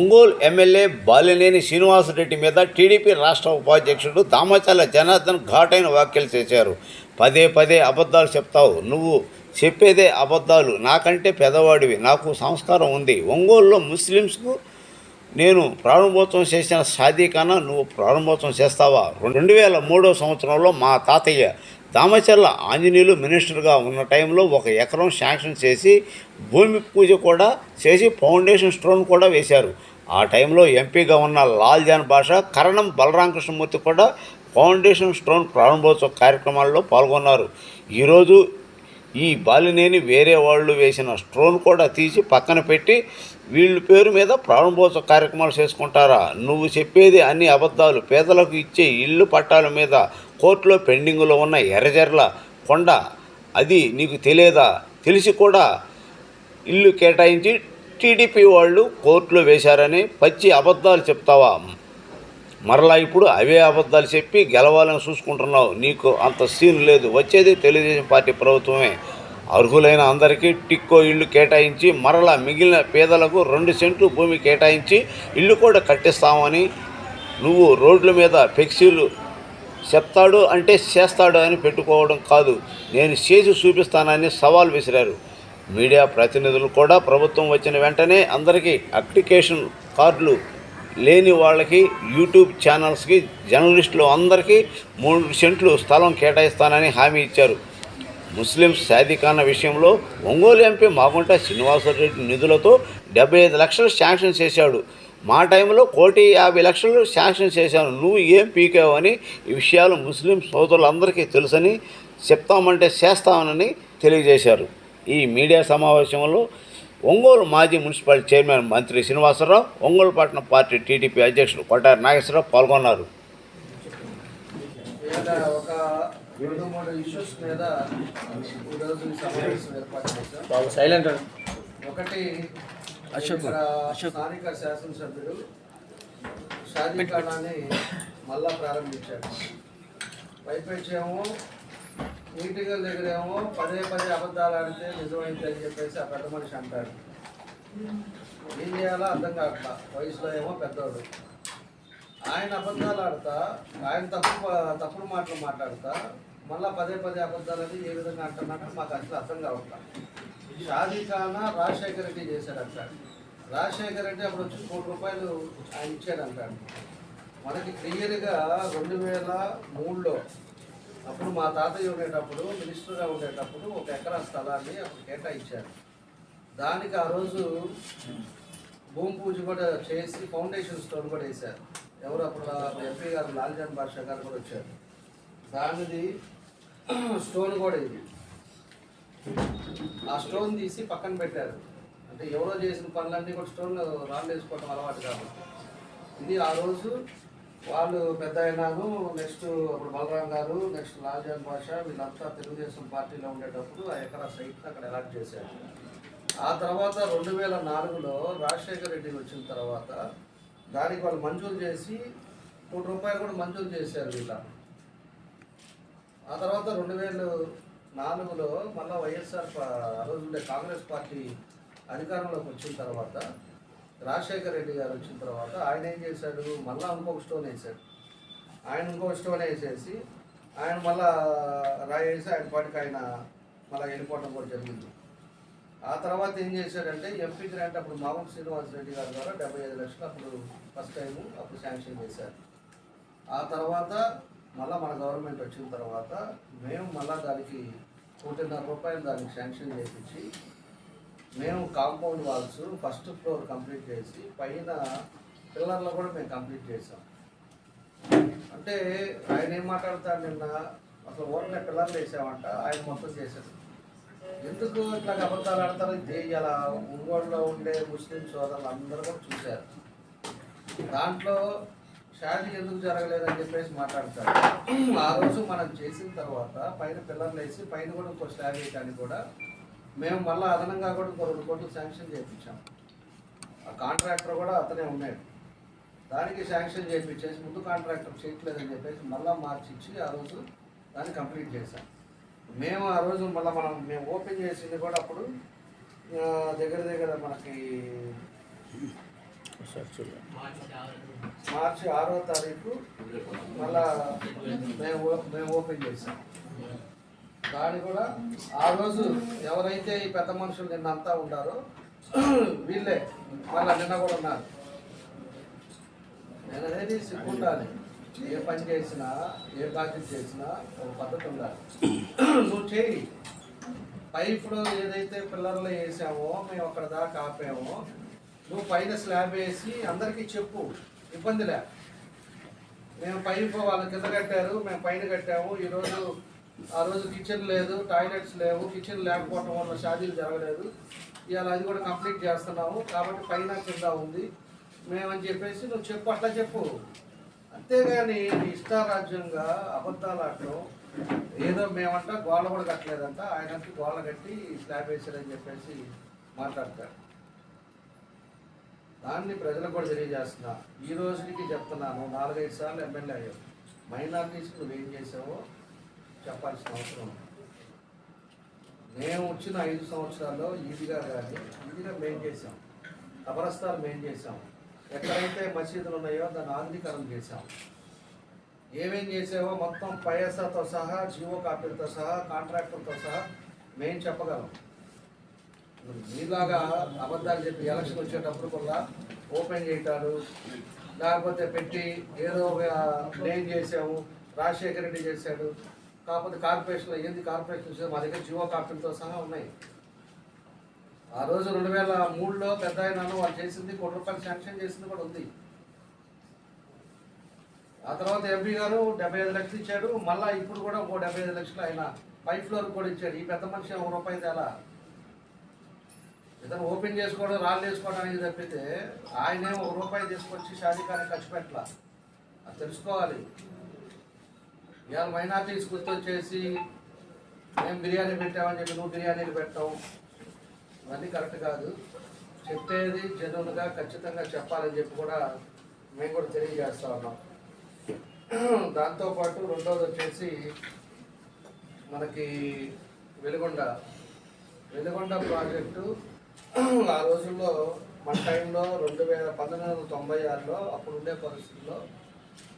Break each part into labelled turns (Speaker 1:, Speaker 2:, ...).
Speaker 1: Ongole MLA Balineni Srinivasa Reddy మీద TDP రాష్ట్ర ఉపాధ్యక్షుడు దామచర్ల జనార్దన్ ఘాటైన వ్యాఖ్యలు చేశారు. పదే పదే అబద్ధాలు చెప్తావు, నువ్వు చెప్పేదే అబద్ధాలు, నాకంటే పెద్దవాడివి, నాకు సంస్కారం ఉంది. ఒంగోలులో ముస్లిమ్స్కు నేను ప్రారంభోత్సవం చేసిన షాదీఖానా నువ్వు ప్రారంభోత్సవం చేస్తావా? 2003 సంవత్సరంలో మా తాతయ్య దామచర్ల ఆంజనేయులు మినిస్టర్గా ఉన్న టైంలో 1 ఎకరం శాంక్షన్ చేసి భూమి పూజ కూడా చేసి ఫౌండేషన్ స్టోన్ కూడా వేశారు. ఆ టైంలో ఎంపీగా ఉన్న లాల్ జాన్ బాషా, కరణం బలరామకృష్ణమూర్తి కూడా ఫౌండేషన్ స్టోన్ ప్రారంభోత్సవ కార్యక్రమాల్లో పాల్గొన్నారు. ఈరోజు ఈ బాలినేని వేరే వాళ్ళు వేసిన స్టోన్ కూడా తీసి పక్కన పెట్టి వీళ్ళ పేరు మీద ప్రారంభోత్సవ కార్యక్రమాలు చేసుకుంటారా? నువ్వు చెప్పేది అన్ని అబద్ధాలు. పేదలకు ఇచ్చే ఇల్లు పట్టాల మీద కోర్టులో పెండింగ్లో ఉన్న ఎర్రజర్ల కొండ, అది నీకు తెలియదా? తెలిసి కూడా ఇల్లు కేటాయించి టీడీపీ వాళ్ళు కోర్టులో వేశారని పచ్చి అబద్ధాలు చెప్తావా? మరలా ఇప్పుడు అవే అబద్ధాలు చెప్పి గెలవాలని చూసుకుంటున్నావు. నీకు అంత సీన్ లేదు. వచ్చేది తెలుగుదేశం పార్టీ ప్రభుత్వమే. అర్హులైన అందరికీ టిక్కో ఇల్లు కేటాయించి మరలా మిగిలిన పేదలకు 2 సెంట్లు భూమి కేటాయించి ఇల్లు కూడా కట్టిస్తామని నువ్వు రోడ్ల మీద ఫ్లెక్సీలు చెప్తాడు అంటే చేస్తాడు అని పెట్టుకోవడం కాదు, నేను చేసి చూపిస్తానని సవాల్ విసిరారు. మీడియా ప్రతినిధులు కూడా ప్రభుత్వం వచ్చిన వెంటనే అందరికీ అప్లికేషన్ కార్డులు లేని వాళ్ళకి, యూట్యూబ్ ఛానల్స్కి, జర్నలిస్టులు అందరికీ 3 సెంట్లు స్థలం కేటాయిస్తానని హామీ ఇచ్చారు. ముస్లిమ్స్ షాదీఖానా విషయంలో ఒంగోలు ఎంపీ మాగుంట శ్రీనివాసరెడ్డి నిధులతో 75 లక్షలు శాంక్షన్ చేశాడు. మా టైంలో 1,50,00,000 శాంక్షన్ చేశాను, నువ్వు ఏం పీకావని ఈ విషయాలు ముస్లిం సోదరులందరికీ తెలుసని, చెప్తామంటే చేస్తామని తెలియజేశారు. ఈ మీడియా సమావేశంలో ఒంగోలు మాజీ మున్సిపల్ చైర్మన్ మంత్రి శ్రీనివాసరావు, ఒంగోలు పట్టణ పార్టీ టీడీపీ అధ్యక్షుడు కొట్టారి నాగేశ్వరరావు పాల్గొన్నారు.
Speaker 2: ఒకటి, స్థానిక శాసనసభ్యుడు షాదీఖానాని మళ్ళా ప్రారంభించాడు. పైపెచ్చేమో మీటింగుల దగ్గరేమో పదే అబద్ధాలు ఆడితే నిజమైంది అని చెప్పేసి ఆ పెద్ద మనిషి అంటాడు. ఏం చేయాలో అర్థం కావట్లా. వయసులో ఏమో పెద్దవాడు, ఆయన అబద్ధాలు ఆడతా, ఆయన తప్పుడు మాటలు మాట్లాడతా మళ్ళీ పదే అబద్ధాలు అది ఏ విధంగా అంటున్నాడో మాకు అసలు అర్థం కావట్లా. షాదీఖానా రాజశేఖర రెడ్డి చేశాడంటాడు. రాజశేఖర రెడ్డి అప్పుడు వచ్చి ₹1 ఆయన ఇచ్చాడంటాడు. మనకి క్లియర్గా 2003లో అప్పుడు మా తాతయ్య ఉండేటప్పుడు, మినిస్టర్గా ఉండేటప్పుడు 1 ఎకరా స్థలాన్ని అప్పుడు కేటాయించారు. దానికి ఆ రోజు భూమి పూజ కూడా చేసి ఫౌండేషన్ స్టోన్ కూడా వేశారు. ఎవరు అప్పుడు ఎంపీ గారు లాల్ జాన్ బాషా గారు కూడా వచ్చారు. దానిది స్టోన్ కూడా ఇది. ఆ స్టోన్ తీసి పక్కన పెట్టారు. అంటే ఎవరో చేసిన పనులన్నీ కూడా స్టోన్ రాళ్ళు వేసుకోవడం అలవాటు కాబట్టి ఇది ఆ రోజు వాళ్ళు పెద్ద అయినాను, నెక్స్ట్ అప్పుడు బలరాం గారు, నెక్స్ట్ లాల్ జాన్ బాషా వీళ్ళంతా తెలుగుదేశం పార్టీలో ఉండేటప్పుడు ఆ ఎకరా సైట్ అక్కడ అలాట్ చేశారు. ఆ తర్వాత 2004లో రాజశేఖర రెడ్డి వచ్చిన తర్వాత దానికి వాళ్ళు మంజూరు చేసి ₹1 కూడా మంజూరు చేశారు వీళ్ళ. ఆ తర్వాత 2004లో మళ్ళీ వైఎస్ఆర్ ఆ రోజు ఉండే కాంగ్రెస్ పార్టీ అధికారంలోకి వచ్చిన తర్వాత రాజశేఖర రెడ్డి గారు వచ్చిన తర్వాత ఆయన ఏం చేశాడు, మళ్ళీ ఇంకొక స్టోన్ వేసాడు. ఆయన ఇంకొక స్టోన్ వేసేసి ఆయన మళ్ళా రాయేసి ఆయన పాటికి ఆయన మళ్ళీ వెళ్ళిపోవడం కూడా జరిగింది. ఆ తర్వాత ఏం చేశాడంటే ఎంపీ గ్రాంట్ అప్పుడు మాగుంట శ్రీనివాసరెడ్డి గారి ద్వారా 75 లక్షలు అప్పుడు ఫస్ట్ టైము అప్పుడు శాంక్షన్ చేశారు. ఆ తర్వాత మళ్ళీ మన గవర్నమెంట్ వచ్చిన తర్వాత మేము మళ్ళీ దానికి ₹1,50,00,000 దానికి శాంక్షన్ చేయించి మేము compound walls first floor complete చేసి పైన పిల్లర్లో కూడా మేము కంప్లీట్ చేసాం. అంటే ఆయన ఏం మాట్లాడతాడు, నిన్న అసలు ఓన్లీ పిల్లర్లు వేసామంట, ఆయన మొత్తం చేశాడు. ఎందుకు ఇట్లా అబద్ధాలు ఆడతారు? ఇలా ఒంగోలులో ఉండే ముస్లిం సోదరులు అందరూ కూడా చూశారు. దాంట్లో షాదీ ఎందుకు జరగలేదని చెప్పేసి మాట్లాడతారు. ఆ రోజు మనం చేసిన తర్వాత పైన పిల్లర్లు వేసి పైన కూడా ఇంకో స్లాబ్ వేయడానికి కూడా మేము మళ్ళీ అదనంగా కూడా ఇంకో ₹2 శాంక్షన్ చేయించాం. ఆ కాంట్రాక్టర్ కూడా అతనే ఉన్నాడు. దానికి శాంక్షన్ చేయించేసి ముందు కాంట్రాక్టర్ చేయట్లేదని చెప్పేసి మళ్ళీ మార్చిచ్చి ఆ రోజు దాన్ని కంప్లీట్ చేశాం. మేము ఆ రోజు మళ్ళీ మేము ఓపెన్ చేసింది కూడా అప్పుడు దగ్గర మనకి మార్చి 6వ తారీఖు మళ్ళా మేము ఓపెన్ చేసాం. దాన్ని కూడా ఆ రోజు ఎవరైతే ఈ పెద్ద మనుషులు నిన్న అంతా ఉన్నారో వీళ్ళే మళ్ళీ నిన్న కూడా ఉన్నారు. నేను అనేది సిగ్గుండాలి. ఏ పని చేసినా ఏ బాధ్యత చేసినా ఒక పద్ధతి ఉండాలి. నువ్వు చేయి. పైపులో ఏదైతే పిల్లర్లో వేసామో మేము అక్కడ దాకా ఆపామో నువ్వు పైన స్లాబ్ వేసి అందరికీ చెప్పు, ఇబ్బంది లే. మేము పైపు వాళ్ళ కింద కట్టారు, మేము పైన కట్టాము. ఈరోజు ఆ రోజు కిచెన్ లేదు, టాయిలెట్స్ లేవు, కిచెన్ లేకపోవడం వల్ల షాదీలు జరగలేదు. ఇవాళ అది కూడా కంప్లీట్ చేస్తున్నాము కాబట్టి పైన కింద ఉంది మేమని చెప్పేసి నువ్వు చెప్పు, అట్లా చెప్పు. అంతేగాని ఇష్టారాజ్యంగా అబద్ధాలు ఆడటం, ఏదో మేమంట గోళ్ళ కూడా కట్టలేదంట, ఆయనకి గోళ్ళ కట్టి స్లాబ్ వేసారని చెప్పేసి మాట్లాడతారు. దాన్ని ప్రజలకు కూడా తెలియజేస్తున్నా. ఈ రోజుకి చెప్తున్నాను, 4-5 సార్లు ఎమ్మెల్యే అయ్యావు. మైనార్టీస్కి నువ్వేం చేసావో చెప్పాల్సిన అవసరం ఉంది. మేము వచ్చిన 5 సంవత్సరాల్లో ఈదిగా మేము చేసాం, కబరస్తాలు మేము చేసాం. ఎక్కడైతే మసీదులు ఉన్నాయో దాన్ని ఆధునీకరణ చేసాం. ఏమేం చేసావో మొత్తం పైఎస్ఆర్తో సహా, జియో కాపీలతో సహా, కాంట్రాక్టర్తో సహా మేము చెప్పగలం. మీలాగా అబద్ధాలు చెప్పి ఎలక్షన్ వచ్చేటప్పుడు కూడా ఓపెన్ చేయటాలు, లేకపోతే పెట్టి ఏదో నేను చేసాము, రాజశేఖర రెడ్డి చేశాడు, కాకపోతే కార్పొరేషన్లో ఏంది కార్పొరేషన్ చేసాము, మా దగ్గర జియో కాపీలతో సహా ఉన్నాయి. ఆ రోజు 2003లో పెద్ద అయినాను వాళ్ళు చేసింది ₹1 శాంక్షన్ చేసింది కూడా ఉంది. ఆ తర్వాత ఎంపీ గారు 75 లక్షలు ఇచ్చాడు. మళ్ళీ ఇప్పుడు కూడా ఇంకో 75 లక్షలు ఆయన పై ఫ్లోర్ కూడా ఇచ్చాడు. ఈ పెద్ద మనిషి ₹1 తేలా. ఇతను ఓపెన్ చేసుకోవడం, రాళ్ళు వేసుకోవడానికి తప్పితే ఆయనే ₹1 తీసుకొచ్చి షాదీకానికి ఖర్చు పెట్టాల. అది తెలుసుకోవాలి. ఇవాళ మైనార్టీస్ గుర్తొచ్చేసి మేము బిర్యానీ పెట్టామని చెప్పి నువ్వు బిర్యానీలు పెట్టావు, ఇవన్నీ కరెక్ట్ కాదు. చెప్పేది జనులుగా ఖచ్చితంగా చెప్పాలని చెప్పి కూడా మేము కూడా తెలియజేస్తా ఉన్నాం. దాంతోపాటు రెండోది వచ్చేసి మనకి వెలుగొండ ప్రాజెక్టు ఆ రోజుల్లో మన టైంలో 1996లో అప్పుడు ఉండే పరిస్థితుల్లో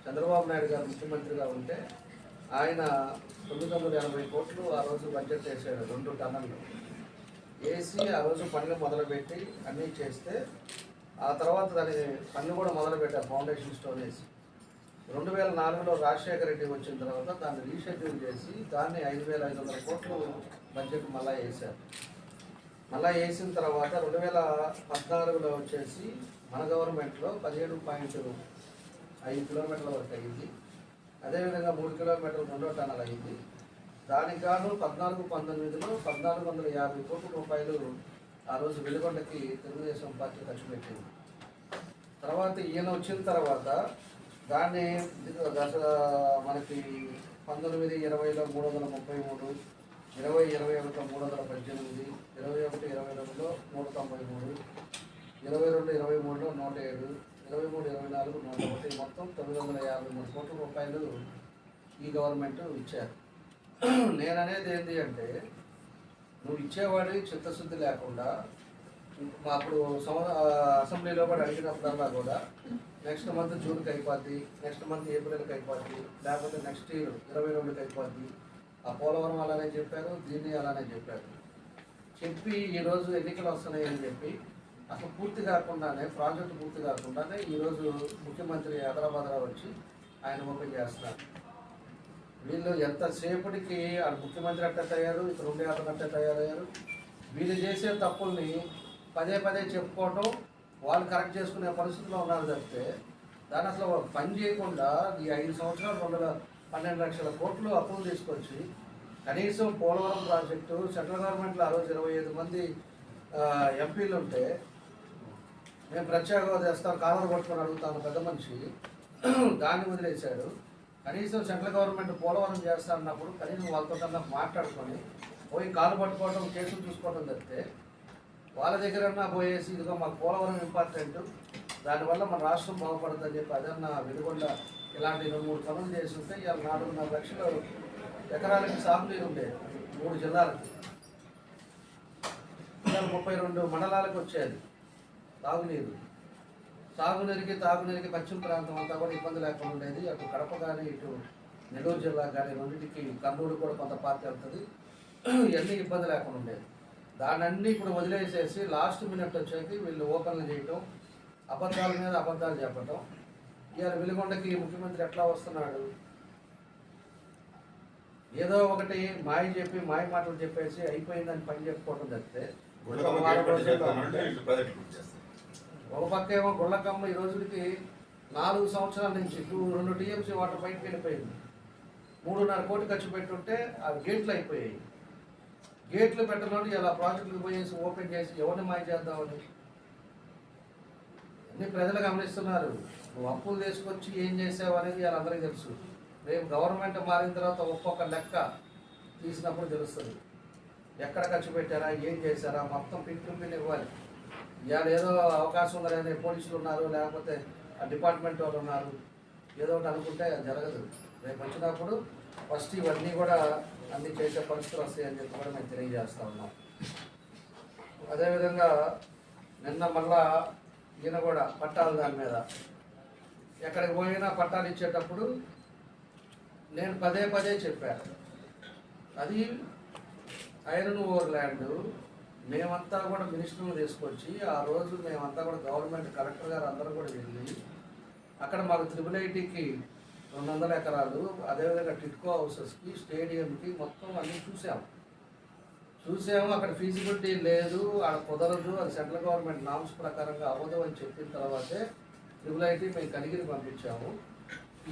Speaker 2: చంద్రబాబు నాయుడు గారు ముఖ్యమంత్రిగా ఉంటే ఆయన 980 కోట్లు ఆ రోజు బడ్జెట్ వేసాడు. 2 టన్నులు వేసి ఆ రోజు పనులు మొదలుపెట్టి అన్నీ చేస్తే ఆ తర్వాత దాని పనులు కూడా మొదలుపెట్టారు ఫౌండేషన్ స్టోన్ వేసి. 2004లో రాజశేఖర రెడ్డి వచ్చిన తర్వాత దాన్ని రీషెడ్యూల్ చేసి దాన్ని 5,500 కోట్లు బడ్జెట్ మళ్ళా వేశారు. మళ్ళా వేసిన తర్వాత 2014లో వచ్చేసి మన గవర్నమెంట్లో 17.5 కిలోమీటర్ల వరకు అయింది. అదేవిధంగా 3 కిలోమీటర్లు 2వ టన్నల్ అయింది. దానికి గాను 14-19లో 1,450 కోట్ల రూపాయలు ఆ రోజు వెలుగొండకి తెలుగుదేశం పార్టీ ఖర్చు పెట్టింది. తర్వాత ఈయన వచ్చిన తర్వాత దాన్ని మనకి 19-20లో 333, 20-21లో 318, 21-22లో 193, 22-23లో 107, 23-24 101, మొత్తం 953 కోట్ల రూపాయలు ఈ గవర్నమెంట్ ఇచ్చారు. నేననేది ఏంటి అంటే నువ్వు ఇచ్చేవాడి చిత్తశుద్ధి లేకుండా అప్పుడు అసెంబ్లీలో కూడా అడిగినప్పుడల్లా కూడా నెక్స్ట్ మంత్ జూన్కి అయిపోద్ది, నెక్స్ట్ మంత్ ఏప్రిల్కి అయిపోద్ది, లేకపోతే నెక్స్ట్ ఇయర్ 22కి అయిపోద్ది. ఆ పోలవరం అలానే చెప్పారు, దీన్ని అలానే చెప్పారు. చెప్పి ఈరోజు ఎన్నికలు వస్తున్నాయని చెప్పి అసలు పూర్తి కాకుండానే, ప్రాజెక్టు పూర్తి కాకుండానే ఈరోజు ముఖ్యమంత్రి హైదరాబాద్లో వచ్చి ఆయన ఓపెన్ చేస్తున్నారు. వీళ్ళు ఎంతసేపటికి ముఖ్యమంత్రి అట్టే తయారు, ఇక్కడ ఉండే అతను అట్టే తయారయ్యారు. వీళ్ళు చేసే తప్పుల్ని పదే చెప్పుకోవటం, వాళ్ళు కరెక్ట్ చేసుకునే పరిస్థితిలో ఉన్నారు తప్పితే దాన్ని అసలు పని చేయకుండా ఈ 5 సంవత్సరాలు 12 లక్షల కోట్లు అప్పులు తీసుకొచ్చి కనీసం పోలవరం ప్రాజెక్టు సెంట్రల్ గవర్నమెంట్లో ఆ రోజు 25 మంది ఎంపీలు ఉంటే మేము ప్రత్యేక హోదా చేస్తాం కాలర్ పట్టుకొని అడుగుతాను పెద్ద మనిషి, దాన్ని వదిలేశాడు. కనీసం సెంట్రల్ గవర్నమెంట్ పోలవరం చేస్తా అన్నప్పుడు కనీసం వాళ్ళతో కన్నా మాట్లాడుకొని పోయి కాలు పట్టుకోవడం, కేసులు చూసుకోవడం తప్పితే వాళ్ళ దగ్గరన్నా పోయేసి ఇదిగో మాకు పోలవరం ఇంపార్టెంట్, దానివల్ల మన రాష్ట్రం బాగుపడుతుందని చెప్పి అదన్నా వెలుగొండ ఇలాంటి 2-3 పనులు చేసి ఉంటే ఇవాళ 4.5 లక్షల ఎకరాలకి సాగునీరు ఉండేది 3 జిల్లాలకి. ఇవాళ 32 మండలాలకు వచ్చేది తాగునీరు. తాగునీరికి పశ్చిమ ప్రాంతం అంతా కూడా ఇబ్బంది లేకుండా ఉండేది. అటు కడప కానీ ఇటు నెల్లూరు జిల్లా కానీ రెండింటికి కర్నూలు కూడా కొంత పార్టీ వెళ్తుంది. ఇవన్నీ ఇబ్బంది లేకుండా ఉండేది. దాన్ని ఇప్పుడు వదిలేసేసి లాస్ట్ మినిట్ వచ్చేసి వీళ్ళు ఓపెన్లు చేయటం, అబద్ధాల మీద అబద్ధాలు చెప్పటం. ఇవాళ వెలుగొండకి ముఖ్యమంత్రి ఎట్లా వస్తున్నాడు? ఏదో ఒకటి మాయ మాటలు చెప్పేసి అయిపోయిందని పని చెప్పుకోవడం తప్పితే ఒక పక్క ఏమో గుళ్ళకమ్మ ఈ రోజుకి 4 సంవత్సరాల నుంచి 2 టీఎంసీ వాటర్ బయటకు వెళ్ళిపోయింది. 3.5 కోట్లు ఖర్చు పెట్టుంటే ఆ గేట్లు అయిపోయాయి. గేట్లు పెట్టడం ఇలా ప్రాజెక్టులు పోయేసి ఓపెన్ చేసి ఎవరిని మాయ చేద్దామని అన్ని ప్రజలు గమనిస్తున్నారు. నువ్వు అప్పులు తీసుకొచ్చి ఏం చేసావు అనేది వాళ్ళందరికీ తెలుసు. రేపు గవర్నమెంట్ మారిన తర్వాత ఒక్కొక్క లెక్క తీసినప్పుడు తెలుస్తుంది. ఎక్కడ ఖర్చు పెట్టారా, ఏం చేశారా, మొత్తం పిన్ ఇవ్వాలి. ఇవాళ ఏదో అవకాశం ఉందని పోలీసులు ఉన్నారు, లేకపోతే ఆ డిపార్ట్మెంట్ వాళ్ళు ఉన్నారు, ఏదో ఒకటి అనుకుంటే అది జరగదు. రేపు వచ్చినప్పుడు ఫస్ట్ ఇవన్నీ కూడా అన్ని చేసే పరిస్థితులు వస్తాయని చెప్పి కూడా మేము తెలియజేస్తా ఉన్నాం. అదేవిధంగా నిన్న మళ్ళా ఈయన కూడా పట్టాలు దాని మీద ఎక్కడికి పోయినా పట్టాలు ఇచ్చేటప్పుడు నేను పదే చెప్పాను, అది ఐరన్ ఓవర్ ల్యాండ్. మేమంతా కూడా మినిస్టర్లు తీసుకొచ్చి ఆ రోజు మేమంతా కూడా గవర్నమెంట్ కలెక్టర్ గారు అందరూ కూడా వెళ్ళి అక్కడ మాకు 888కి 200 ఎకరాలు, అదేవిధంగా టిట్కో హౌసెస్కి, స్టేడియంకి మొత్తం అన్నీ చూసాము. అక్కడ ఫీజిబిలిటీ లేదు, అక్కడ కుదరదు, అది సెంట్రల్ గవర్నమెంట్ నామ్స్ ప్రకారంగా అవ్వదు అని చెప్పిన తర్వాతే 888 మేము కనిగిరి పంపించాము.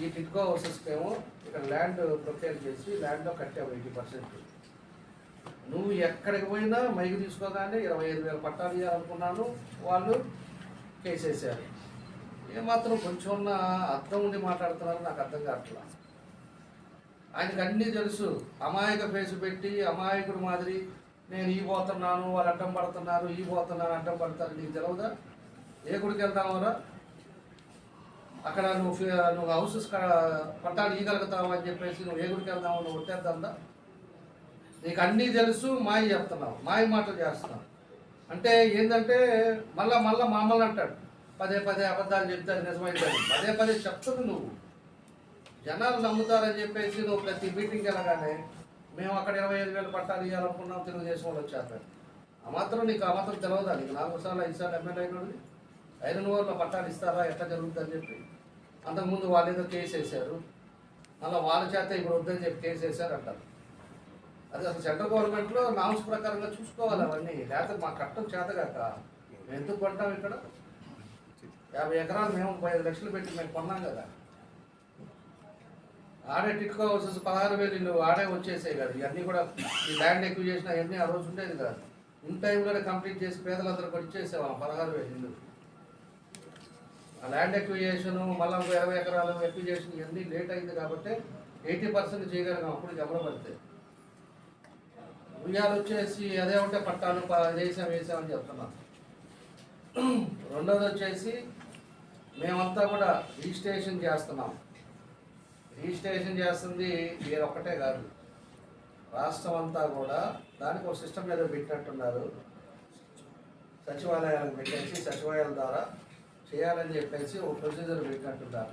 Speaker 2: ఈ టిట్కో హౌసెస్కి ఏమో ఇక్కడ ల్యాండ్ ప్రొక్యూర్ చేసి ల్యాండ్లో కట్టాము 80%. నువ్వు ఎక్కడికి పోయినా మైకి తీసుకోగానే 25,000 పట్టాలు ఇవ్వాలనుకున్నాను, వాళ్ళు కేసేసారు. ఏమాత్రం కొంచెం ఉన్న అర్థం ఉండి మాట్లాడుతున్నారో నాకు అర్థం కావట్లా. ఆయనకు అన్నీ తెలుసు. అమాయక ఫేసు పెట్టి అమాయకుడు మాదిరి నేను ఈ పోతున్నాను, వాళ్ళు అడ్డం పడుతున్నారు, ఈ పోతున్నాను అడ్డం పడతారు. నీకు తెలియదా? ఏ గుడికి వెళ్తామోరా? అక్కడ నువ్వు హౌసెస్ పట్టాలు ఇవ్వగలుగుతావు అని చెప్పేసి నువ్వు ఏ గుడికి వెళ్దాము, నువ్వు ఒట్టేద్దా? నీకు అన్నీ తెలుసు, మాయ చెప్తున్నావు, మాయ మాటలు చేస్తున్నావు. అంటే ఏంటంటే మళ్ళా మామూలు అంటాడు, పదే అబద్ధాలు చెప్తారు నిజమైందని పదే చెప్తుంది. నువ్వు జనాలు నమ్ముతారని చెప్పేసి నువ్వు ప్రతి మీటింగ్కి వెళ్ళగానే మేము అక్కడ 25,000 పట్టాలు ఇవ్వాలనుకున్నాం, తెలుగుదేశం వాళ్ళు వచ్చారు. ఆ మాత్రం తెలియదా? నీకు 4 సార్లు 5 సార్లు ఎమ్మెల్యే అయినోడు ఐరన్ ఓవర్లో పట్టాలు ఇస్తారా, ఎట్లా జరుగుతుందని చెప్పి అంతకుముందు వాళ్ళు ఏదో కేసు వేశారు, మళ్ళీ వాళ్ళ చేత ఇప్పుడు వద్దని చెప్పి కేసు వేశారు అంటారు. అది అసలు సెంట్రల్ గవర్నమెంట్లో నామ్స్ ప్రకారంగా చూసుకోవాలి అవన్నీ. లేకపోతే మా కట్టం చేతగాక మేము ఎందుకు కొంటాం? ఇక్కడ 50 ఎకరాలు మేము 35 లక్షలు పెట్టి మేము కొన్నాం కదా. ఆడే టిట్కో హౌసెస్ 16,000 ఇల్లు ఆడే వచ్చేసాయి కదా. ఇవన్నీ కూడా ఈ ల్యాండ్ ఎక్కువ చేసిన అవన్నీ ఆ రోజు ఉండేది కాదు. ఇన్ టైంలోనే కంప్లీట్ చేసి పేదలందరూ కూడా ఇచ్చేసాము 16,000 ఇల్లు. ఆ ల్యాండ్ ఎక్విజేషన్ మళ్ళీ 20 ఎకరాలు ఎక్విజేషన్ ఇవన్నీ లేట్ అయింది కాబట్టి 80% చేయగలిగాం. అప్పుడు జమలు పడితే ఉయ్యాలు వచ్చేసి అదే ఉంటే పట్టాను వేసామని చెప్తున్నాను. రెండోది వచ్చేసి మేమంతా కూడా రిజిస్ట్రేషన్ చేస్తున్నాం. రిజిస్ట్రేషన్ చేస్తుంది మీరు ఒక్కటే కాదు, రాష్ట్రం అంతా కూడా దానికి ఒక సిస్టమ్ ఏదో పెట్టినట్టున్నారు. సచివాలయాలకు పెట్టేసి సచివాలయాల ద్వారా చేయాలని చెప్పేసి ఒక ప్రొసీజర్ పెట్టినట్టున్నారు.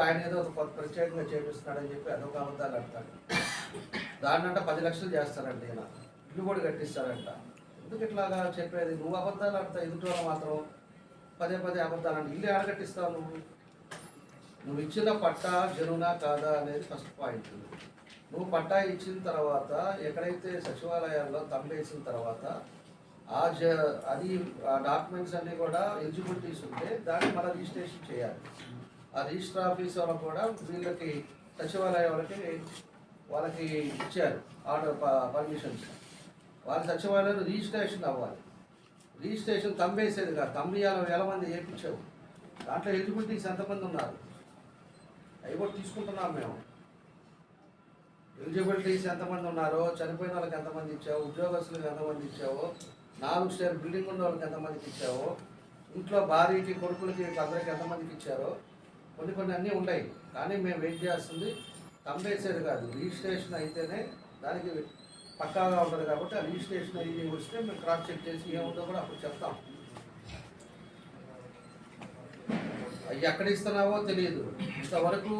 Speaker 2: ఆయన ఏదో ప్రత్యేకంగా చేపిస్తున్నాడని చెప్పి అదొక అబద్ధాలు అంటాడు. దాన్నంట 10 లక్షలు చేస్తారంట, ఈయన ఇల్లు కూడా కట్టిస్తారంట. ఎందుకు ఇట్లాగా చెప్పేది? నువ్వు అబద్ధాలు ఆడతావు, ఎదుటి మాత్రం పదే అబద్ధాలు అంటే ఇల్లు ఆడగట్టిస్తావు. నువ్వు ఇచ్చిన పట్టా జనునా కాదా అనేది ఫస్ట్ పాయింట్. నువ్వు పట్టా ఇచ్చిన తర్వాత ఎక్కడైతే సచివాలయాల్లో తమ్మేసిన తర్వాత అది ఆ డాక్యుమెంట్స్ అన్నీ కూడా ఎలిజిబిలిటీస్ ఉంటే దాన్ని మళ్ళీ రిజిస్ట్రేషన్ చేయాలి. ఆ రిజిస్టర్ ఆఫీస్ వాళ్ళకు కూడా వీళ్ళకి సచివాలయం వాళ్ళకి ఇచ్చారు ఆర్డర్ పర్మిషన్స్. వాళ్ళ సచివాలయంలో రిజిస్ట్రేషన్ అవ్వాలి. రిజిస్ట్రేషన్ తమ్మేసేది కాదు, తమ్మియాల 1000 మంది వేయించావు. దాంట్లో ఎలిజిబిలిటీస్ ఎంతమంది ఉన్నారు అవి కూడా తీసుకుంటున్నాం మేము. ఎలిజిబిలిటీస్ ఎంతమంది ఉన్నారో, చనిపోయిన వాళ్ళకి ఎంతమంది ఇచ్చావు, ఉద్యోగస్తులకు ఎంతమంది ఇచ్చావో, 4 స్టేర్ బిల్డింగ్ ఉన్న వాళ్ళకి ఎంతమందికి ఇచ్చావో, ఇంట్లో భార్యకి కొడుకులకి అందరికి ఎంతమందికి ఇచ్చారో కొన్ని అన్నీ ఉన్నాయి. కానీ మేము వెయిట్ చేస్తుంది తమ్మేసేది కాదు, రిజిస్ట్రేషన్ అయితేనే దానికి పక్కాగా ఉంటుంది. కాబట్టి ఆ రిజిస్ట్రేషన్ అయ్యి వస్తే మేము క్రాస్ చెక్ చేసి ఏముందో కూడా అప్పుడు చెప్తాం. అవి ఎక్కడ ఇస్తున్నావో తెలియదు, ఇంతవరకు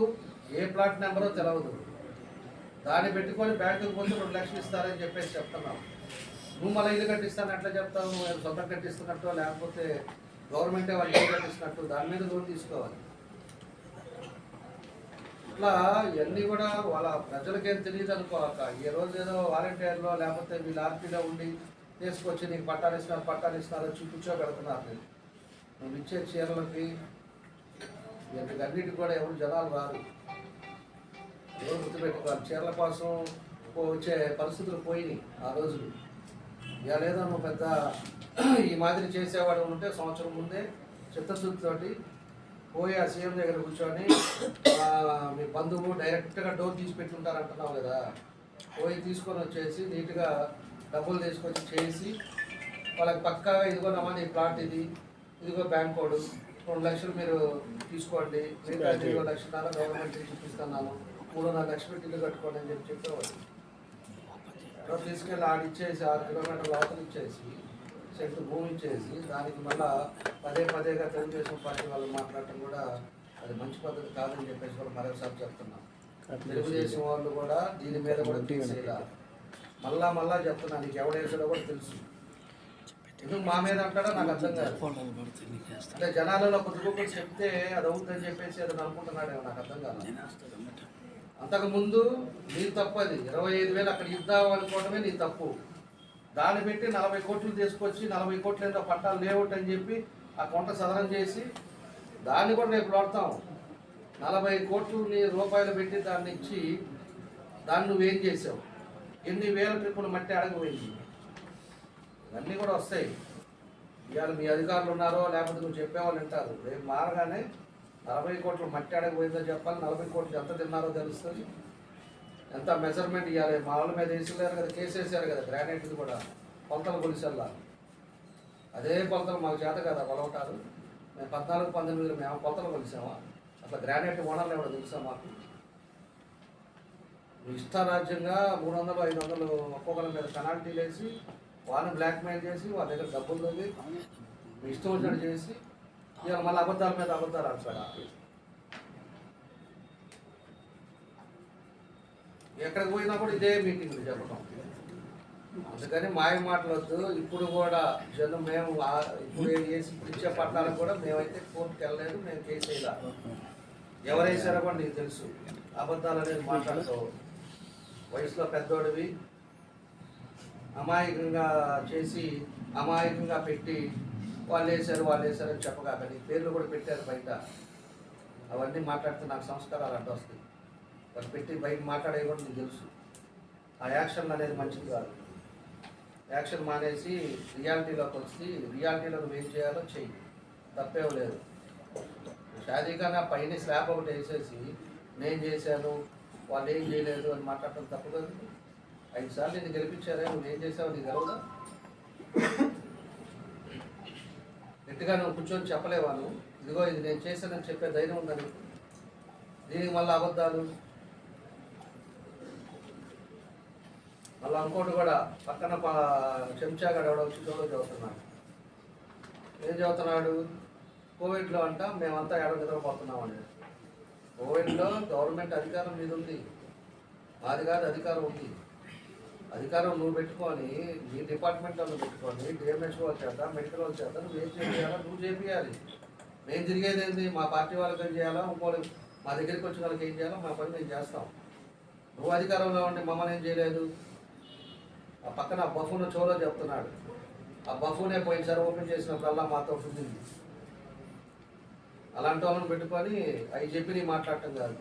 Speaker 2: ఏ ప్లాట్ నెంబరో తెలియదు. దాన్ని పెట్టుకొని బ్యాంకుకి పోతే 2 లక్షలు ఇస్తారని చెప్పేసి చెప్తున్నావు. నువ్వు మళ్ళీ ఇల్లు కట్టిస్తాను ఎట్లా చెప్తావు? నువ్వు సొంతం కట్టిస్తున్నట్టు లేకపోతే గవర్నమెంటే వాళ్ళు ఇల్లు కట్టిస్తున్నట్టు దాని మీద లోన్ తీసుకోవాలి. ఇట్లా ఇవన్నీ కూడా వాళ్ళ ప్రజలకేం తెలియదు అనుకోవాక ఈ రోజు ఏదో వాలంటీర్లో లేకపోతే వీళ్ళు ఆర్పీలో ఉండి తీసుకొచ్చి నీకు పట్టాలు ఇస్తున్నారు చూపించోబెడుతున్నారు. నువ్వు ఇచ్చే చీరలకి వీటికన్నిటికి కూడా ఎవరు జనాలు రారు. ఎవరు గుర్తుపెట్టుకోవాలి, చీరల కోసం వచ్చే పరిస్థితులు పోయినాయి ఆ రోజులు. ఇక లేదో నువ్వు పెద్ద ఈ మాదిరి చేసేవాడు ఉంటే సంవత్సరం ముందే చిత్తశుద్ధితోటి పోయి ఆ సీఎం దగ్గర కూర్చొని మీ బంధువు డైరెక్ట్గా డోర్ తీసి పెట్టుంటారు అంటున్నావు కదా, పోయి తీసుకొని వచ్చేసి నీట్గా డబ్బులు తీసుకొచ్చి చేసి వాళ్ళకి పక్కాగా ఇదిగోనమ్మా నీ ప్లాట్ ఇది, ఇదిగో బ్యాంక్ కోడ్ 2 లక్షలు మీరు తీసుకోండి, మిగతా 2 లక్షల గవర్నమెంట్ చూపిస్తున్నాను, 3.5 లక్షలు పెట్టి ఇల్లు కట్టుకోండి అని చెప్పేవాళ్ళు. తీసుకెళ్ళి ఆడిచ్చేసి 6 కిలోమీటర్ల అవతలు ఇచ్చేసి సెంటు భూమి ఇచ్చేసి దానికి మళ్ళా పదేగా తెలుగుదేశం పార్టీ వాళ్ళు మాట్లాడటం కూడా అది మంచి పద్ధతి కాదని చెప్పేసి కూడా మరొకసారి చెప్తున్నాం. తెలుగుదేశం వాళ్ళు కూడా దీని మీద కూడా తీసేలా మళ్ళా చెప్తున్నా, నీకు ఎవడేసాడో కూడా తెలుసు. ఎందుకు మా మీద అంటాడో నాకు అర్థం కాదు. అంటే జనాలలో కొద్దిగా చెప్తే అది అవుతుందని చెప్పేసి అది అనుకుంటున్నాడేమో నాకు అర్థం కాదు. అంతకుముందు నీ తప్పు అది 25,000 అక్కడ ఇద్దాం అనుకోవడమే నీ తప్పు. దాన్ని పెట్టి 40 కోట్లు తీసుకొచ్చి 40 కోట్లు ఏదో పట్టాలు లేవుట్ అని చెప్పి ఆ కొంట సదనం చేసి దాన్ని కూడా రేపు వాడతాం. 40 కోట్లు నీ రూపాయలు పెట్టి దాన్ని ఇచ్చి దాన్ని నువ్వేం చేసావు? ఎన్ని వేల ట్రిప్పులు మట్టి అడగపోయింది. ఇవన్నీ కూడా వస్తాయి. ఇవాళ మీ అధికారులు ఉన్నారో లేకపోతే నువ్వు చెప్పేవాళ్ళు వింటారు. రేపు మారగానే 40 కోట్లు మట్టి అడగపోయిందో చెప్పాలి, 40 కోట్లు ఎంత తిన్నారో తెలుస్తుంది, ఎంత మెజర్మెంట్ ఇవ్వాలి. మా వాళ్ళ మీద వేసేసారు కదా, కేసు వేసారు కదా, గ్రానైట్ది కూడా కొలతలు కొలిసల్లా. అదే కొలతలు మాకు చేత కదా కొలవటారు. మేము 14-19 మేము కొలతలు కొలిసామా? అసలు గ్రానైట్ ఓనర్లు ఎవడో తెలుసా మాకు? ఇష్టారాజ్యంగా 300-500 ఒక్కొక్కరి మీద పెనాల్టీలు వేసి వాళ్ళని బ్లాక్మెయిల్ చేసి వాళ్ళ దగ్గర డబ్బులు తగ్గి మీ ఇష్టం వచ్చినట్టు చేసి ఇవాళ మళ్ళీ అబద్ధాల మీద అబద్ధాలు ఆడతాడు. ఎక్కడికి పోయినా కూడా ఇదే మీటింగ్లు చెప్పడం. అందుకని మాయ మాటలొద్దు. ఇప్పుడు కూడా జనం మేము ఇప్పుడు వేసి ఇచ్చే పట్టాలకు కూడా మేమైతే కోర్టుకు వెళ్ళలేదు, మేము కేసు వేయాల. ఎవరు వేసారో కూడా నీకు తెలుసు. అబద్ధాలు అనేది మాట్లాడుతావు. వయసులో పెద్దోడివి అమాయకంగా చేసి అమాయకంగా పెట్టి వాళ్ళు వేసారు అని చెప్పగాక నీ పేర్లు కూడా పెట్టారు బయట. అవన్నీ మాట్లాడితే నాకు సంస్కారాలు అడ్డు వస్తాయి. వాళ్ళు పెట్టి బయట మాట్లాడే కూడా నీకు తెలుసు. ఆ యాక్షన్ అనేది మంచిది కాదు. యాక్షన్ మానేసి రియాలిటీలోకి వచ్చి రియాలిటీలో నువ్వు ఏం చేయాలో చెయ్యి, తప్పేం లేదు. షాదీగానే పైన స్లాబ్ ఒకటి వేసేసి నేను చేశాను వాళ్ళు ఏం చేయలేదు అని మాట్లాడటం తప్పు కదా. 5 సార్లు నేను గెలిపించారే, నువ్వేం చేసావు నీకు తెలవదా? గట్టిగా నువ్వు కూర్చొని చెప్పలేవా? నువ్వు ఇదిగో ఇది నేను చేశానని చెప్పే ధైర్యం ఉందని. దీనికి మళ్ళీ అబద్ధాలు. మళ్ళీ ఇంకోటి కూడా పక్కన చెంచాగాడు ఎవడో వచ్చి చదువుతున్నాడు. ఏం చదువుతున్నాడు? కోవిడ్లో అంట మేమంతా ఏడో నిద్రపోతున్నామండి. కోవిడ్లో గవర్నమెంట్ అధికారం మీద ఉంది, మాది కాదు అధికారం ఉంది. అధికారం నువ్వు పెట్టుకొని నీ డిపార్ట్మెంట్ వాళ్ళు పెట్టుకొని డిఎంహెచ్ఓ చేత మెడికల్ వాళ్ళ చేత నువ్వు ఏం చేయాలో నువ్వు చేయాలి. మేము తిరిగేది ఏంది? మా పార్టీ వాళ్ళకి ఏం చేయాలో, ఇంకోటి మా దగ్గరికి వచ్చిన వాళ్ళకి ఏం చేయాలో మా పని మేము చేస్తాం. నువ్వు అధికారంలో ఉండి మమ్మల్ని ఏం చేయలేదు. ఆ పక్కన ఆ బఫూన్ చోలో చెప్తున్నాడు. ఆ బఫూనే పోయినసారి ఓపెన్ చేసినప్పుడల్లా మాతో ఉంటుంది. అలాంటి వాళ్ళని పెట్టుకొని అవి చెప్పి నీ మాట్లాడటం కాదు.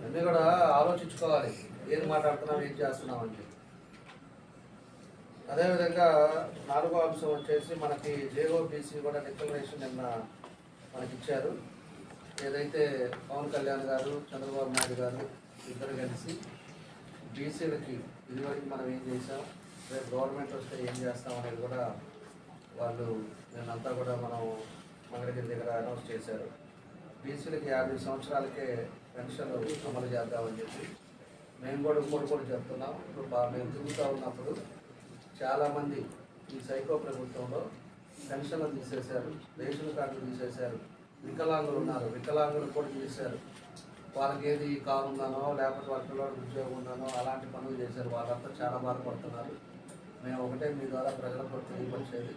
Speaker 2: అన్నీ కూడా ఆలోచించుకోవాలి, ఏం మాట్లాడుతున్నాం ఏం చేస్తున్నాం అని చెప్పి. అదేవిధంగా 4వ అంశం వచ్చేసి మనకి జేఓబీసీ కూడా డిక్లరేషన్ నిన్న మనకి ఇచ్చారు. ఏదైతే పవన్ కళ్యాణ్ గారు చంద్రబాబు నాయుడు గారు ఇద్దరు కలిసి బీసీలకి ఇదివరకు మనం ఏం చేసాం, రేపు గవర్నమెంట్ వస్తే ఏం చేస్తాం అనేది కూడా వాళ్ళు నేనంతా కూడా మనం మంగళగిరి దగ్గర అనౌన్స్ చేశారు. బీసీలకి 50 సంవత్సరాలకే పెన్షన్ అమలు చేద్దామని చెప్పి మేము కూడా ఇంకోటి చెప్తున్నాం. ఇప్పుడు మేము తిరుగుతూ ఉన్నప్పుడు చాలామంది ఈ సైకో ప్రభుత్వంలో పెన్షన్లు తీసేశారు, రేషన్ కార్డులు తీసేశారు, వికలాంగులు ఉన్నారు, వికలాంగులు కూడా తీశారు. వాళ్ళకి ఏది కారు ఉందనో లేకపోతే వాళ్ళ పిల్లవాడికి ఉద్యోగం ఉందనో అలాంటి పనులు చేశారు. వాళ్ళంతా చాలా బాధపడుతున్నారు. మేము ఒకటే మీ ద్వారా ప్రజలకు తెలియపరిచేది,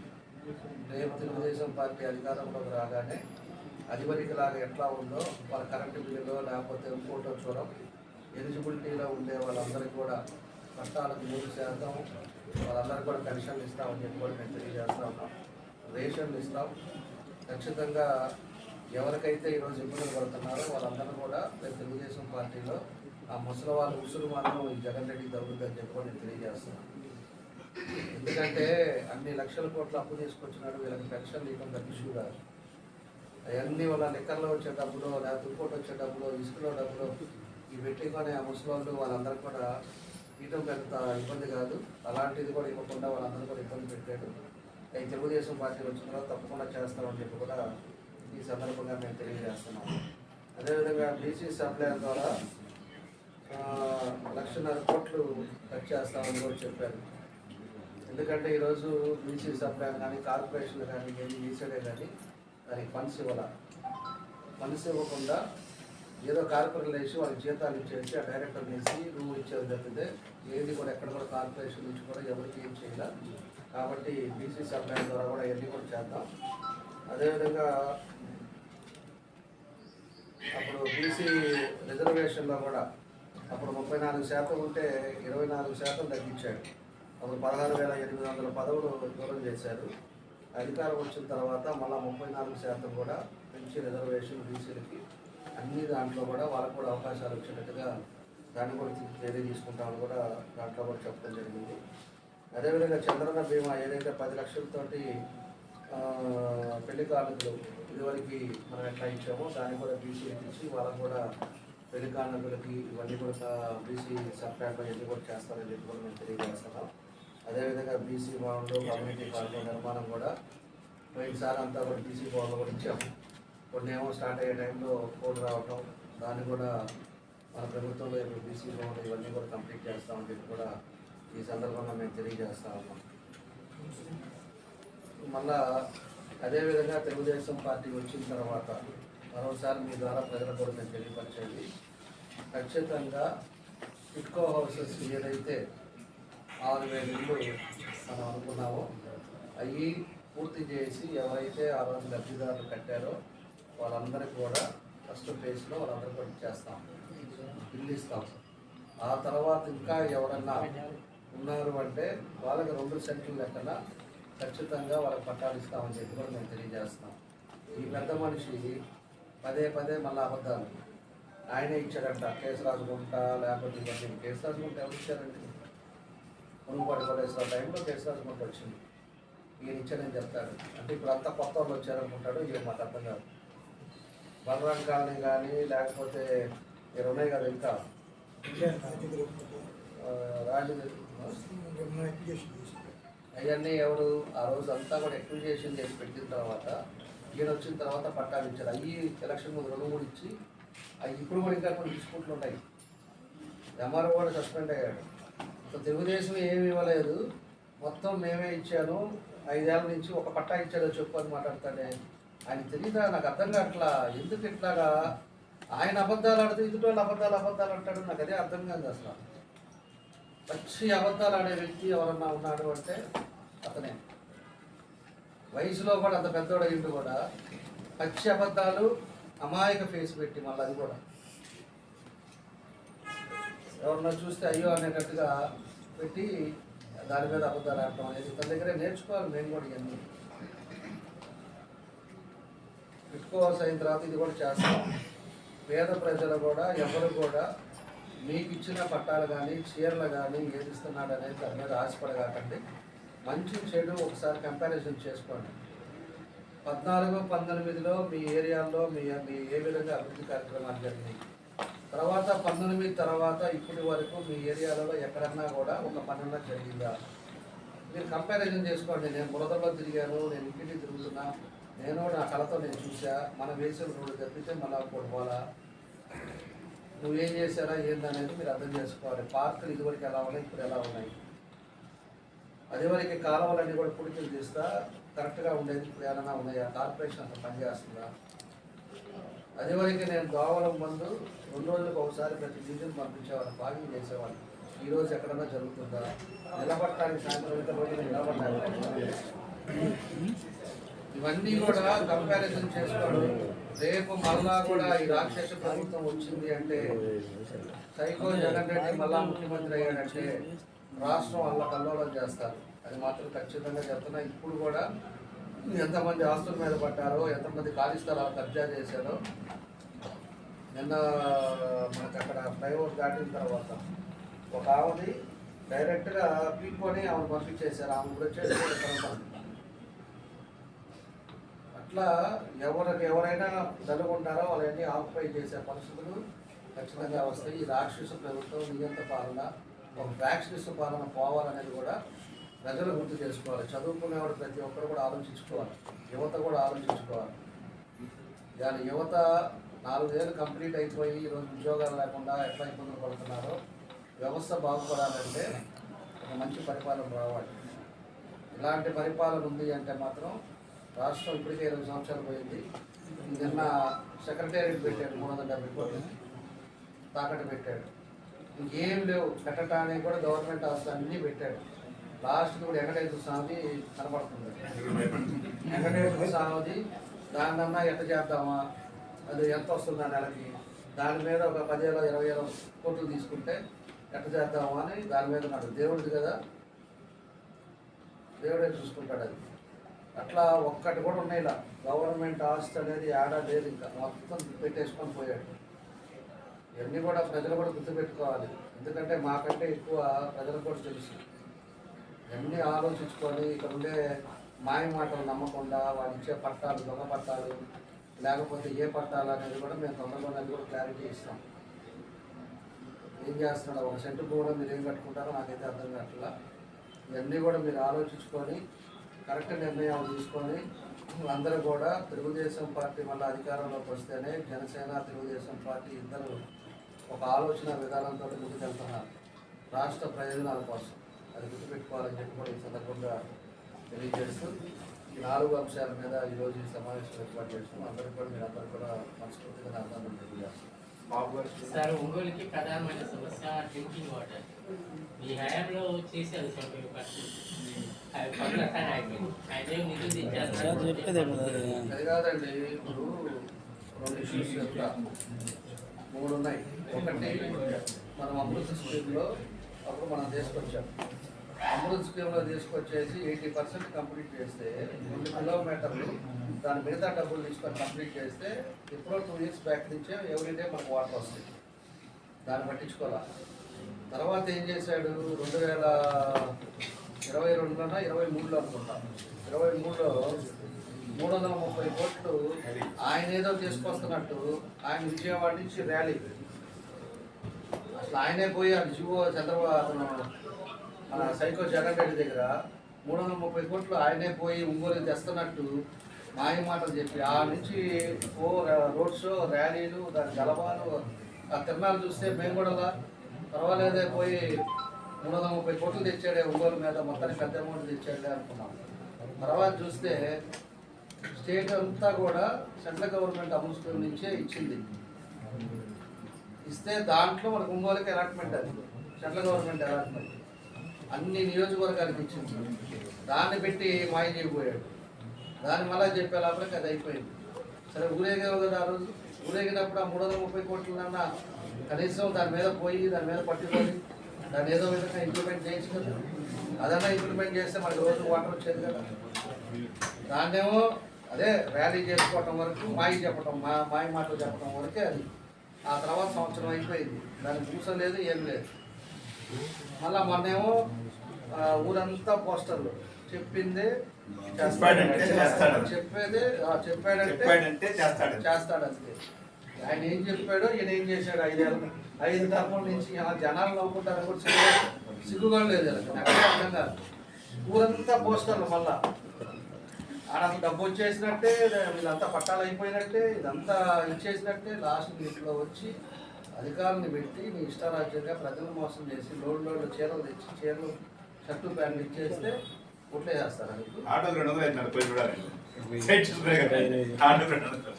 Speaker 2: రేపు తెలుగుదేశం పార్టీ అధికారంలోకి రాగానే అదివరకులాగా ఎట్లా ఉందో వాళ్ళ కరెంటు బిల్లులో లేకపోతే ఇంకోటో చూడం ఎలిజిబిలిటీలో ఉండే వాళ్ళందరికీ కూడా పట్టాలకు 3% వాళ్ళందరికీ కూడా పెన్షన్లు ఇస్తామని చెప్పి కూడా మేము తెలియజేస్తా ఉన్నాం. రేషన్లు ఇస్తాం. ఖచ్చితంగా ఎవరికైతే ఈరోజు ఇబ్బందులు పడుతున్నారో వాళ్ళందరూ కూడా రేపు తెలుగుదేశం పార్టీలో ఆ ముసలి వాళ్ళ ఉసురు మాత్రం ఈ జగన్ రెడ్డి తగ్గుతుందని చెప్పి నేను తెలియజేస్తున్నాను. ఎందుకంటే అన్ని లక్షల కోట్ల అప్పు తీసుకొచ్చినాడు, వీళ్ళకి పెన్షన్లు ఇవ్వడం పెద్ద ఇష్యూ కాదు. అవన్నీ వాళ్ళ లెక్కల్లో వచ్చే డబ్బులు లేకపోతే ఇంకోటి వచ్చే డబ్బులు ఇసుకలో డబ్బులు ఇవి పెట్టుకొని ఆ ముసలి వాళ్ళందరూ కూడా ఇవ్వడం పెద్ద ఇబ్బంది కాదు. అలాంటిది కూడా ఇవ్వకుండా వాళ్ళందరూ కూడా ఇబ్బంది పెట్టాడు. ఈ తెలుగుదేశం పార్టీ వచ్చిన తర్వాత తప్పకుండా చేస్తామని చెప్పి కూడా ఈ సందర్భంగా మేము తెలియజేస్తున్నాము. అదేవిధంగా బీసీ సప్లై ద్వారా 1,50,000 కోట్లు ఖర్చు చేస్తామని కూడా చెప్పారు. ఎందుకంటే ఈరోజు బీసీ సప్లై కానీ కార్పొరేషన్లు కానీ ఏది ఈసీడే కానీ దానికి ఫండ్స్ ఫండ్స్ ఇవ్వకుండా ఏదో కార్పొరేట్లు వేసి వాళ్ళకి జీతాలు ఇచ్చేసి ఆ డైరెక్టర్ వేసి రూమ్ ఇచ్చేది తప్పితే ఏది కూడా ఎక్కడ కూడా కార్పొరేషన్ నుంచి కూడా ఎవరికి ఏం చేయాలి. కాబట్టి బీసీ సప్లై ద్వారా కూడా ఇవన్నీ కూడా చేద్దాం. అదేవిధంగా అప్పుడు బీసీ రిజర్వేషన్లో కూడా అప్పుడు 34% ఉంటే 24% తగ్గించాడు. అప్పుడు 16,800 పదవులు దూరం చేశారు. అధికారం వచ్చిన తర్వాత మళ్ళీ 34% కూడా పెంచి రిజర్వేషన్ బీసీలకి అన్ని దాంట్లో కూడా వాళ్ళకు కూడా అవకాశాలు వచ్చేటట్టుగా దాన్ని కూడా చర్య తీసుకుంటామని కూడా దాంట్లో కూడా చెప్పడం జరిగింది. అదేవిధంగా చంద్రన్న బీమా ఏదైతే 10 లక్షలతోటి పెళ్లి కానుకలు ఇదివరకు మనం ఎట్లా ఇచ్చామో దాన్ని కూడా బీసీకి ఇచ్చి వాళ్ళకు కూడా పెళ్లి కానుకలకి ఇవన్నీ కూడా బీసీ సప్లైలో ఇవన్నీ కూడా చేస్తారని చెప్పి కూడా మేము తెలియజేస్తున్నాం. అదేవిధంగా బీసీ భవన్లో కమ్యూనిటీ కాలనీ నిర్మాణం కూడా పోయినసారి అంతా కూడా బీసీ భవన్లో కూడా ఇచ్చాము. కొన్ని ఏమో స్టార్ట్ అయ్యే టైంలో కోడ్ రావటం దాన్ని కూడా మన ప్రభుత్వంలో ఇప్పుడు బీసీ భవన్ ఇవన్నీ కూడా కంప్లీట్ చేస్తామని చెప్పి కూడా ఈ సందర్భంగా మేము తెలియజేస్తా ఉన్నాం. మళ్ళా అదేవిధంగా తెలుగుదేశం పార్టీ వచ్చిన తర్వాత మరోసారి మీ ద్వారా ప్రజలకు కూడా మేము తెలియపరిచేది, ఖచ్చితంగా టిట్కో హౌసెస్ ఏదైతే 6,000 ఇళ్ళు మనం అనుకున్నామో అవి పూర్తి చేసి ఎవరైతే ఆ రోజు లబ్ధిదారులు కట్టారో వాళ్ళందరికీ కూడా ఫస్ట్ ఫేజ్లో వాళ్ళందరికీ కూడా ఇచ్చేస్తాం, ఇల్లు ఇస్తాం. ఆ తర్వాత ఇంకా ఎవరన్నా ఉన్నారు అంటే వాళ్ళకి 2 సెంట్లు లెక్కన ఖచ్చితంగా వాళ్ళకి పట్టాలు ఇస్తామని చెప్పి కూడా మేము తెలియజేస్తున్నాం. ఈ పెద్ద మనిషి పదే మళ్ళీ అబద్ధాలు ఆయనే ఇచ్చాడంట. కేసు రాసుకుంట లేకపోతే ఇవన్నీ కేసు రాసుకుంటే ఎవరు ఇచ్చారండి? మునుగోడు కొలేశ్వర టైంలో కేసు రాసుకుంటూ వచ్చింది, ఈయన ఇచ్చానని చెప్తాడు. అంటే ఇప్పుడు అంతా కొత్త వాళ్ళు వచ్చారనుకుంటాడు. ఇక మాకు అర్థం కాదు. బలరాం కాలనీ కానీ లేకపోతే మీరు ఉన్నాయి కదా ఇంకా రాజు అవన్నీ ఎవరు ఆ రోజు అంతా కూడా అక్విజిషన్ చేసి పెట్టిన తర్వాత ఈయన వచ్చిన తర్వాత పట్టాలు ఇచ్చారు. అవి ఎలక్షన్ ముందు 2-3 ఇచ్చి అవి ఇప్పుడు కూడా ఇంకా కొన్ని డిస్ప్యూట్లు ఉంటాయి. ఎంఆర్ఓ కూడా సస్పెండ్ అయ్యాడు. అసలు తెలుగుదేశం ఏమి ఇవ్వలేదు, మొత్తం మేమే ఇచ్చాను, 5 ఏళ్ళ నుంచి ఒక పట్టా ఇచ్చాడో చెప్పు అని మాట్లాడతాడే. ఆయన తెలియదా? నాకు అర్థం కావట్లా. ఎందుకు ఇట్లాగా ఆయన అబద్ధాలు ఆడితే ఇదుటోళ్ళు అబద్ధాలు అంటాడు. నాకు అదే అర్థం కాదు. అసలు పచ్చి అబద్ధాలు ఆడే వ్యక్తి ఎవరన్నా ఉన్నాడు అంటే అతనే. వయసులో కూడా అంత పెద్దోడు అయ్యిండు కూడా పచ్చి అబద్ధాలు అమాయక ఫేస్ పెట్టి మళ్ళీ అది కూడా ఎవరన్నా చూస్తే అయ్యో అనేటట్టుగా పెట్టి దాని మీద అబద్ధాలు ఆడటం అనేది తన దగ్గరే నేర్చుకోవాలి. మేము కూడా ఇవన్నీ పెట్టుకోవాల్సి అయిన తర్వాత ఇది కూడా చేస్తాం. పేద ప్రజలు కూడా ఎవరు కూడా మీకు ఇచ్చిన పట్టాలు కానీ చీరలు కానీ ఏది ఇస్తున్నాడు అనేది దాని మీద ఆశపడగాకండి. మంచి చెడు ఒకసారి కంపారిజన్ చేసుకోండి. 14-19లో మీ ఏరియాలో మీ ఏ విధంగా అభివృద్ధి కార్యక్రమాలు జరిగినాయి, తర్వాత 19 తర్వాత ఇప్పటి వరకు మీ ఏరియాలో ఎక్కడన్నా కూడా ఒక పనున్నా జరిగిందా మీరు కంపారిజన్ చేసుకోండి. నేను బురదలో తిరిగాను, నేను ఇంటికి తిరుగుతున్నా, నేను నా కళతో నేను చూసా, మనం వేసిన రోడ్డు తప్పితే మళ్ళీ పోవాలా, నువ్వేం చేశారా ఏందనేది మీరు అర్థం చేసుకోవాలి. పార్కులు ఇదివరకు ఎలా ఉన్నాయి, ఇప్పుడు ఎలా ఉన్నాయి. అదివరకు కాలువలన్నీ కూడా పుడికలు తీస్తా కరెక్ట్గా ఉండేది. ఇప్పుడు ఏమైనా ఉన్నాయా? కార్పొరేషన్ అంత పనిచేస్తుందా? అదివరకు నేను దోవలం ముందు 2 రోజులకు ఒకసారి ప్రతి డివిజన్ పంపించేవాళ్ళు, బాగింగ్ చేసేవాళ్ళు. ఈరోజు ఎక్కడన్నా జరుగుతుందా? నిలబడటానికి సాయంత్రం రోజు నిలబడ్డాను. ఇవన్నీ కూడా కంపారిజన్ చేసుకోండి. రేపు మళ్ళా కూడా ఈ రాక్షస ప్రభుత్వం వచ్చింది అంటే, సైకో జగన్ రెడ్డి మళ్ళా ముఖ్యమంత్రి అయ్యాడంటే రాష్ట్రం వల్ల కల్లోలం చేస్తారు. అది మాత్రం ఖచ్చితంగా చెప్తున్నా. ఇప్పుడు కూడా ఎంతమంది ఆస్తుల మీద పడ్డారో, ఎంతమంది ఖాళీ స్థలాలు కబ్జా చేశారో. నిన్న మనకు అక్కడ ఫ్లైఓవర్ దాటిన తర్వాత ఒక ఆమెది డైరెక్ట్గా పీక్కొని ఆమెను పంపించేశారు. ఆమె కూడా వచ్చేసి అట్లా ఎవరైనా దలుగుంటారో వాళ్ళని ఆక్యుపై చేసే పరిస్థితులు ఖచ్చితంగా వస్తాయి. ఈ రాక్షస ప్రభుత్వం నియంత్ర పాలన, ఒక ఫ్యాక్షనిస్ట్ పాలన పోవాలనేది కూడా ప్రజలు గుర్తు చేసుకోవాలి. చదువుకునేవాడు ప్రతి ఒక్కరు కూడా ఆలోచించుకోవాలి. యువత కూడా ఆలోచించుకోవాలి. దాని యువత 4 ఏళ్ళు కంప్లీట్ అయిపోయి ఈరోజు ఉద్యోగాలు లేకుండా ఎట్లా ఇబ్బందులు పడుతున్నారో, వ్యవస్థ బాగుపడాలంటే ఒక మంచి పరిపాలన రావాలి. ఇలాంటి పరిపాలన ఉంది అంటే మాత్రం రాష్ట్రం ఇప్పటికే 20 సంవత్సరాలు పోయింది. నిన్న సెక్రటేరియట్ పెట్టాడు, 370 కోట్లు తాకట్టు పెట్టాడు. ఇంకేం లేవు పెట్టడానికి కూడా. గవర్నమెంట్ ఆస్తులు అన్నీ పెట్టాడు. లాస్ట్కి కూడా వెంకటేశ్వర స్వామి కనపడుతుంది. వెంకటేశ్వర స్వామిది దాన్నన్నా ఎట్ట చేద్దామా, అది ఎంత వస్తుందా నెలకి, దాని మీద ఒక 10,000 20,000 కోట్లు తీసుకుంటే ఎట్ట చేద్దామా అని దాని మీద నాడు దేవుడిది కదా, దేవుడే చూసుకుంటాడు. అది అట్లా ఒక్కటి కూడా ఉన్నాయి. ఇలా గవర్నమెంట్ ఆస్తి అనేది ఏడా లేదు. ఇంకా మొత్తం పెట్టేసుకొని పోయాడు. ఇవన్నీ కూడా ప్రజలు కూడా గుర్తుపెట్టుకోవాలి. ఎందుకంటే మాకంటే ఎక్కువ ప్రజలకు కూడా తెలుసు. ఇవన్నీ ఆలోచించుకొని ఇక్కడ ఉండే మాయ మాటలు నమ్మకుండా వాళ్ళు ఇచ్చే పట్టాలు, దొంగ పట్టాలు, లేకపోతే ఏ పట్టాలు అనేది కూడా మేము తొందరలోనే కూడా క్లారిటీ ఇస్తాం. ఏం చేస్తున్నాడు, 1 సెంటు కూడా మీరు ఏం కట్టుకుంటారో నాకైతే అర్థం కావట్లా. ఇవన్నీ కూడా మీరు ఆలోచించుకొని కరెక్ట్ నిర్ణయాలు తీసుకొని అందరూ కూడా తెలుగుదేశం పార్టీ మళ్ళీ అధికారంలోకి వస్తేనే జనసేన తెలుగుదేశం పార్టీ ఇద్దరు ఒక ఆలోచన విధానంతో ముందుకెళ్తున్నారు రాష్ట్ర ప్రయోజనాల కోసం. అది గుర్తుపెట్టుకోవాలని చెప్పి కూడా ఈ సందర్భంగా తెలియజేస్తూ ఈ 4 అంశాల మీద ఈరోజు ఈ సమావేశం ఏర్పాటు చేస్తాం. అందరికీ కూడా మీరు అందరూ కూడా మనస్ఫూర్తిగా అర్థం తెలియజేస్తాం.
Speaker 3: సార్, ఒంగోలుకి ప్రధానమైన సమస్య డ్రింకింగ్ వాటర్. ఈ హయాంలో చేశారు 70%. పనులు అట్లా ఆగిపోయింది. ఆయన నిధులు తెచ్చారు.
Speaker 2: అది కాదండి, ఇప్పుడు 2 ఇష్యూస్ చెప్తా, 3 ఉన్నాయి. ఒకటి, మనం అమృత్ స్కీమ్లో అప్పుడు మనం తీసుకొచ్చాం. అమృత్ స్కీమ్లో తీసుకొచ్చేసి 80% కంప్లీట్ చేస్తే 2 కిలోమీటర్లు దాని మిగతా డబ్బులు తీసుకొని కంప్లీట్ చేస్తే ఎప్పుడో 2 ఇయర్స్ బ్యాక్ నుంచే ఎవ్రీడే మనకు వాటర్ వస్తాయి. దాన్ని పట్టించుకోవాలి. తర్వాత ఏం చేశాడు, 2022లోనా 23లో అనుకుంటా, 23లో 330 కోట్లు ఆయన ఏదో తీసుకొస్తున్నట్టు ఆయన విజయవాడ నుంచి ర్యాలీ, అసలు ఆయనే పోయి ఆ జివో చంద్రబాబు మన సైకో జగన్ రెడ్డి దగ్గర 330 కోట్లు ఆయనే పోయి ఒంగోలు తెస్తున్నట్టు మాయ మాటలు చెప్పి ఆ నుంచి రోడ్ షో, ర్యాలీలు, దాని జలపాలు, ఆ తిరణాలు చూస్తే మేము కూడా పర్వాలేదే పోయి 330 కోట్లు తెచ్చాడే ఒంగోలు మీద, మొత్తానికి పెద్ద అమౌంట్ తెచ్చాడే అనుకున్నాం. తర్వాత చూస్తే స్టేట్ అంతా కూడా సెంట్రల్ గవర్నమెంట్ అమౌంట్ స్కీమ్ నుంచే ఇచ్చింది. ఇస్తే దాంట్లో మనకు ఒంగోలుకి అలాట్మెంట్, అది సెంట్రల్ గవర్నమెంట్ అలాట్మెంట్ అన్ని నియోజకవర్గాలకు ఇచ్చింది. దాన్ని పెట్టి మాయ చేయబోయాడు. దాన్ని మళ్ళీ చెప్పే లోపలికి అది అయిపోయింది. సరే ఊరేగావు కదా, ఆ రోజు ఊరేగినప్పుడు ఆ 330 కోట్లన్నా కనీసం దాని మీద పోయి దాని మీద పట్టుకొని దాన్ని ఏదో విధంగా ఇంప్లిమెంట్ చేయొచ్చు కదా. అదన్నా ఇంప్లిమెంట్ చేస్తే మనకి రోజు వాటర్ వచ్చేది కదా. దాన్నేమో అదే ర్యాలీ చేసుకోవటం వరకు మాయ చెప్పటం, మాయ మాటలు చెప్పడం వరకే అది. ఆ తర్వాత సంవత్సరం అయిపోయింది, దాన్ని పూసలేదు, ఏం లేదు. మళ్ళా మొన్నేమో ఊరంతా పోస్టర్లు, చెప్పిందే చెప్పేదే చెప్పాడంటే చేస్తాడంతే. ఆయన ఏం చెప్పాడో ఈయన ఏం చేశాడు. 5 టర్ముల నుంచి జనాలు నవ్వుకుంటారు కూడా సిగ్గుగా లేదు. అర్థం కాదు. ఊరంతా పోస్టర్లు, మళ్ళా ఆడ డబ్బు వచ్చేసినట్టే, వీళ్ళంతా పట్టాలు అయిపోయినట్టే, ఇదంతా ఇచ్చేసినట్టే. లాస్ట్ ఇంట్లో వచ్చి అధికారులను పెట్టి నీ ఇష్టారాజ్యంగా ప్రజలు మోసం చేసి లోడ్లు చీరలు తెచ్చి షర్టు ప్యాంట్ ఇచ్చేస్తే ఒట్లే చేస్తారా మీకు?
Speaker 4: ఆటోకి 200 అవుతున్నారు పోయి చూడాలి. ఆటోకి 200.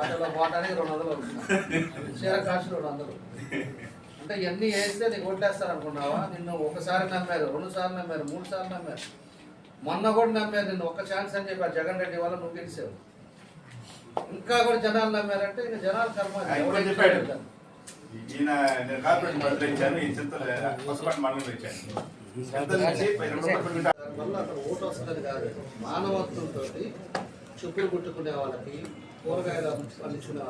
Speaker 2: ఆటోలో పోవడానికి 200 అవుతుంది, చీర కాస్ట్ 200. అంటే ఇవన్నీ వేస్తే నీకు ఓట్లేస్తారు అనుకున్నావా? నిన్ను ఒకసారి నమ్మారు, 2 సార్లు నమ్మారు, 3 సార్లు నమ్మారు, మొన్న కూడా నమ్మారు నిన్ను. ఒక్క ఛాన్స్ అని చెప్పారు జగన్ రెడ్డి వల్ల నువ్వు గెలిచావు. ఇంకా కూడా జనాలు నమ్మారంటే ఇంకా జనాలు కర్మ.
Speaker 4: ఆయన చెప్పాడు, ఈయన నేను కార్పొరేట్ మండలి ఇచ్చాను, ఈ చింతలు కొత్తపట్టు మండలి ఇచ్చాను. చింతలు ఇచ్చి 2 రూపాయలు పెట్టుకుంటా.
Speaker 2: దానివల్ల అక్కడ ఓటు వస్తుంది కాదు, మానవత్వంతో చెప్పులు కుట్టుకునే వాళ్ళకి, కూరగాయలు పండించుకునే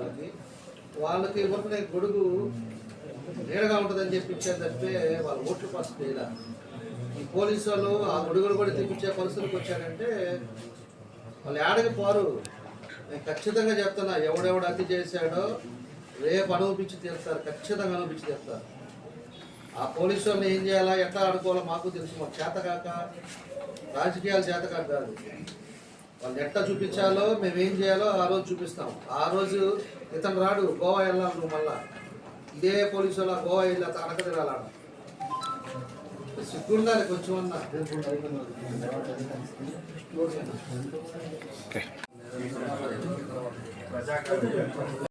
Speaker 2: వాళ్ళకి ఎవరికైనా గొడుగు నీడగా ఉంటుందని చెప్పి ఇచ్చారు తప్పితే వాళ్ళ ఓట్లు పాస్ చేయలే. ఈ పోలీసు వాళ్ళు ఆ గొడుగులు కూడా తెప్పించే పరిస్థితికి వచ్చారంటే వాళ్ళు ఏడకి పోరు. నేను ఖచ్చితంగా చెప్తున్నా, ఎవడెవడు అతి చేశాడో రేపు అనుభవించి తీరుతారు, ఖచ్చితంగా అనుభవించి తీరుతారు. ఆ పోలీసు వాళ్ళని ఏం చేయాలా, ఎట్లా ఆడుకోవాలో మాకు తెలుసు. మాకు చేతకాక, రాజకీయాలు చేతకాక కాదు, వాళ్ళు ఎట్లా చూపించాలో మేము ఏం చేయాలో ఆ రోజు చూపిస్తాం. ఆ రోజు ఇతను రాడు, గోవా వెళ్ళాలి నువ్వు, మళ్ళా ఇదే పోలీసు వాళ్ళ గోవా వెళ్ళి అతను అడగ తిరాలా. సిగ్గుండాలి కొంచెం అన్నా.
Speaker 4: ప్రజాకరణ